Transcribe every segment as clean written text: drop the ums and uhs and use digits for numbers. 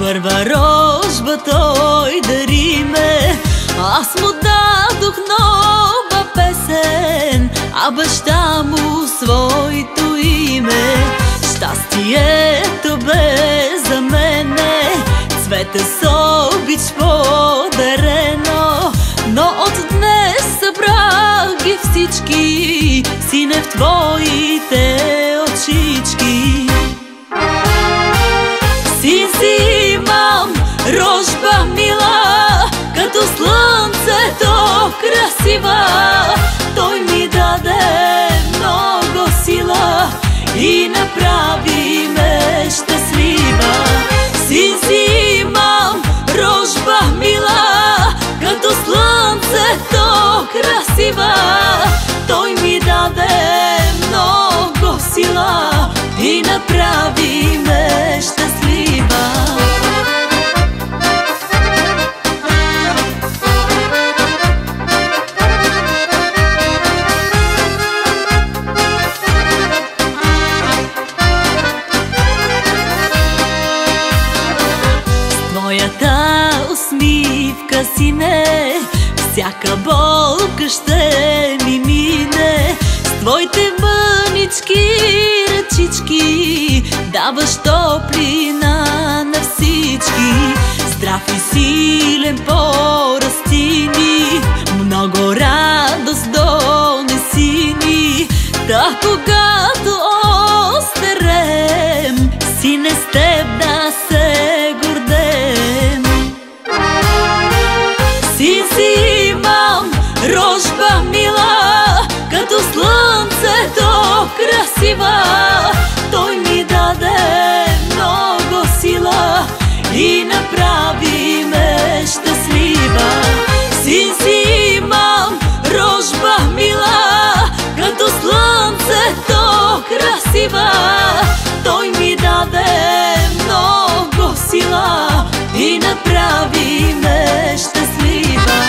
първа рожба той дари ме, аз му дадох нова песен, а баща му своето име. Щастието бе за мене, цвете с обич подарено, но от днес събрах ги всички, сине, в твоите очички. Син си имам, рожба мила, като слънцето красива. Той ми даде много сила и направи ме щастлива. Син си имам, рожба мила, като слънцето красива. Той ми даде много сила и направи ме щастлива. Твоята усмивка, сине, всяка болка ще ми мине. С твоите мънички ръчички даваш топлина на всички. Здрав и силен порасти ни, много радост донеси ни. Та когато остарем, сине, с теб да се гордем. Син си имам, рожба мила, като слънцето красива. Той ми даде много сила и направи ме щастлива. Син си имам, рожба мила, като слънцето красива. Той ми даде много сила и направи ме щастлива.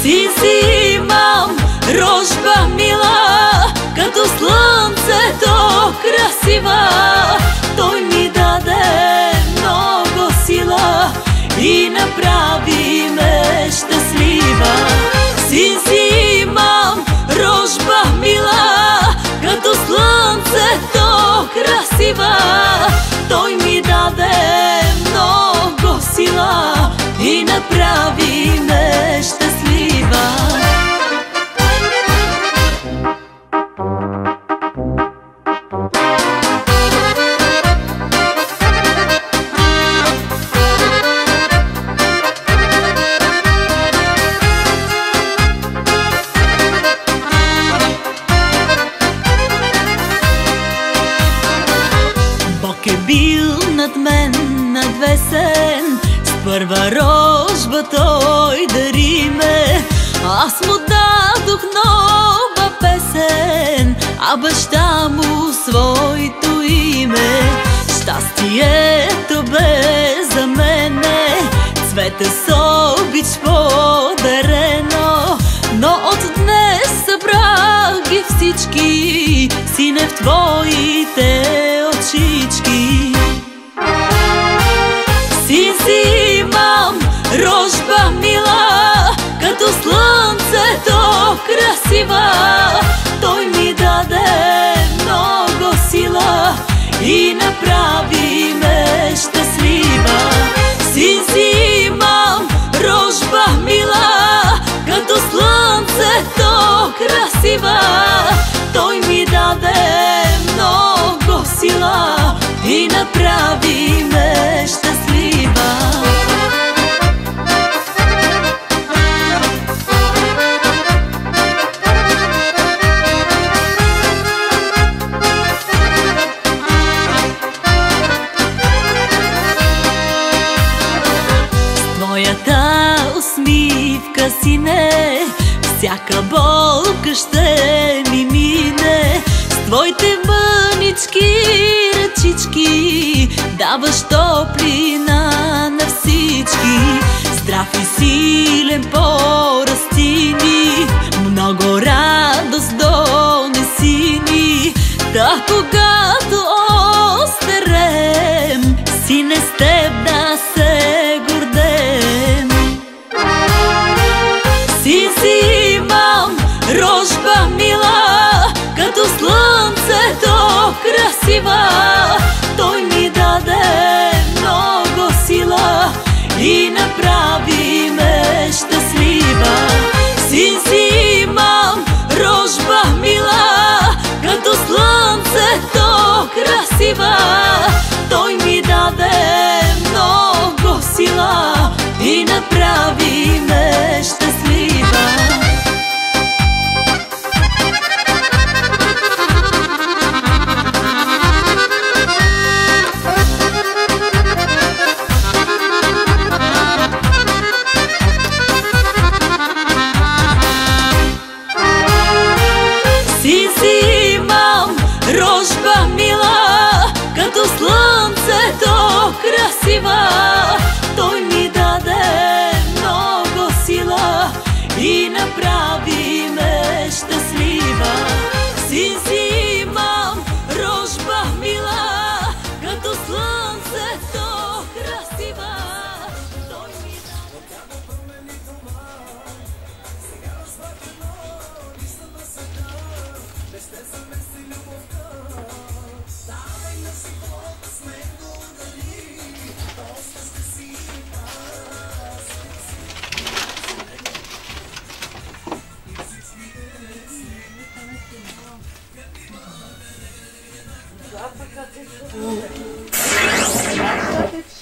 Син си имам, рожба мила, като слънцето красива. Той ми даде много сила и направи ме щастлива. Син си имам, рожба мила, като слънцето красива. Той ми даде много сила и направи ме щастлива. Бог е бил над мен надвесен, с първа рожба той дари ме, аз му дадох нова песен, а баща му своето име. Щастието бе за мене, цвете с обич подарено, но от днес събрах ги всички, сине, в твоите очички. Син си имам, рожба мила, като слънцето красива. Той ми даде много сила и направи ме щастлива. Син си имам, рожба мила, като слънцето красива. Той ми даде много сила и направи ме щастлива. Твоята усмивка, сине, всяка болка ще ми мине. С твоите мънички ръчички Здрав и силен порасти ни, много радост донеси ни. Да, когато остарем, сине, с теб да се гордем. Син си имам, рожба мила, като слънцето красива. Той ми даде много сила и направи ме щастлива. Син си имам, рожба мила, като слънцето красива. Той ми даде много сила и направи ме щастлива. Син си имам, рожба мила, като слънцето красива. Той ми даде много сила и направи ме щастлива. Син си имам, рожба мила, като слънцето красива. Той ми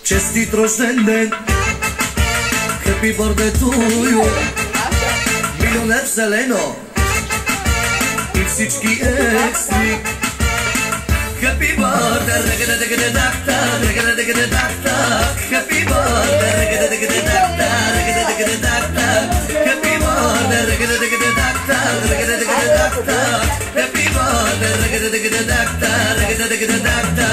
Честит рожден ден, happy birthday to you. Милионер зелено и всички екстри. Happy birthday, регада-дегада-дакта, регада-дегада-дакта. Happy birthday, регада-дегада-дакта, регада-дегада-дакта. Happy birthday, регада-дегада-дакта, регада-дегада-дакта. Happy birthday, регада-дегада-дакта, регада-дегада-дакта.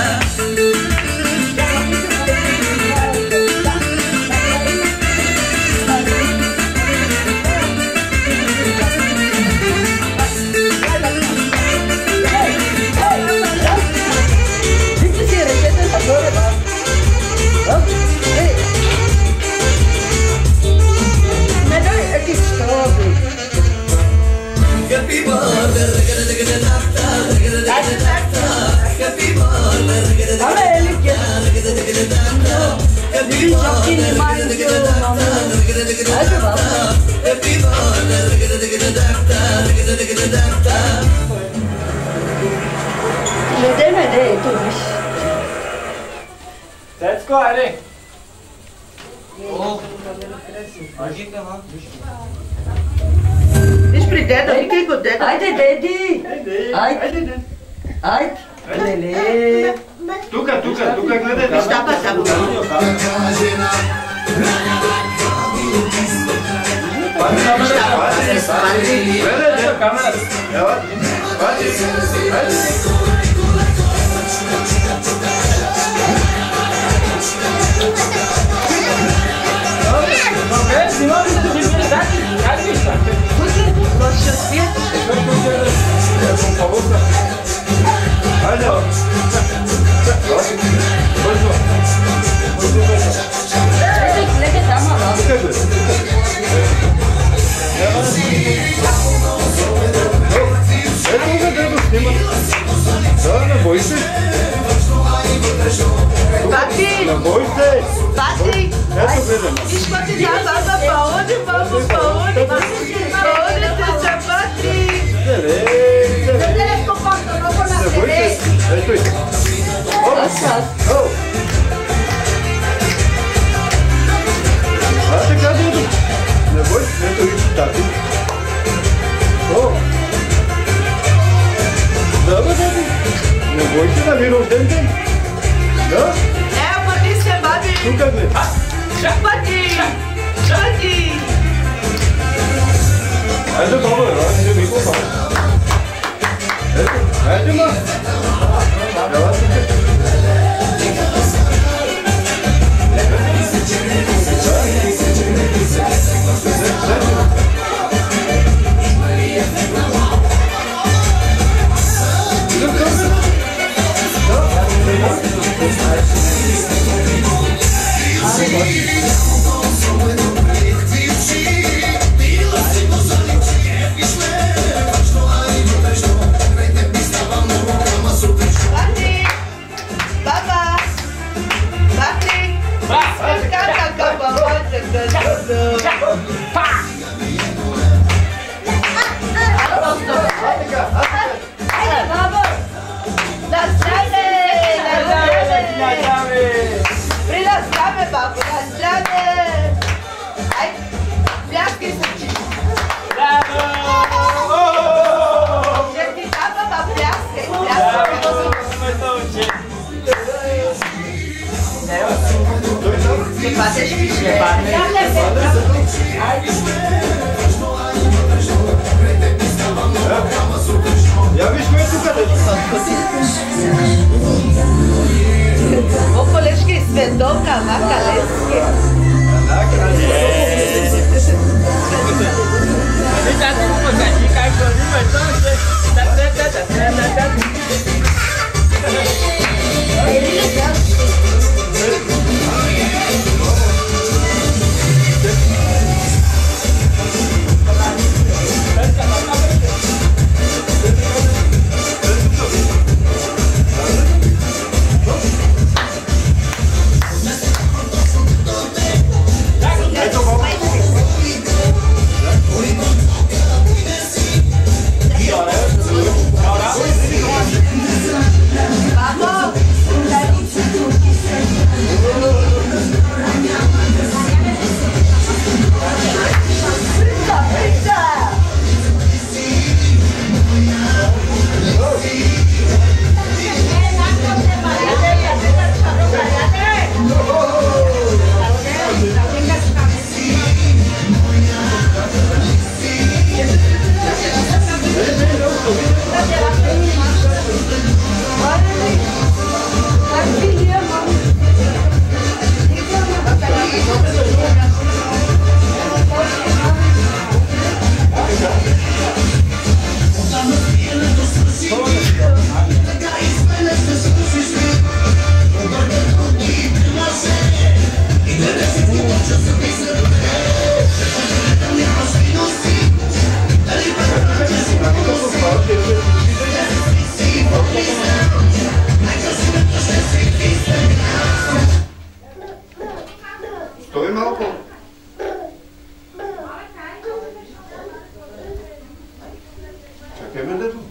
Happy birthday, ragada-dagada-dacta, ragada-dagada-dacta. Happy birthday, ragada-dagada-dacta, ragada-dagada-dacta. Happy birthday, ragada-dagada-dacta, ragada-dagada-dacta. Happy birthday, ragada-dagada-dacta, ragada-dagada-dacta. Let's go, Erik. Виж при деда, викай го деда. Айде, деди! Айде! Айде! Леле! Тука, гледайте. Стапа само. Гледайте камерата. Patrick! Escuta já, vamos pra onde? Vamos pra onde? Pra onde, Tessa Patrick? É, Patrícia, babi. Patrick! Patrick! Hadi baba, hadi bir kopa. Hadi mi? Yavaş Quer vender tudo.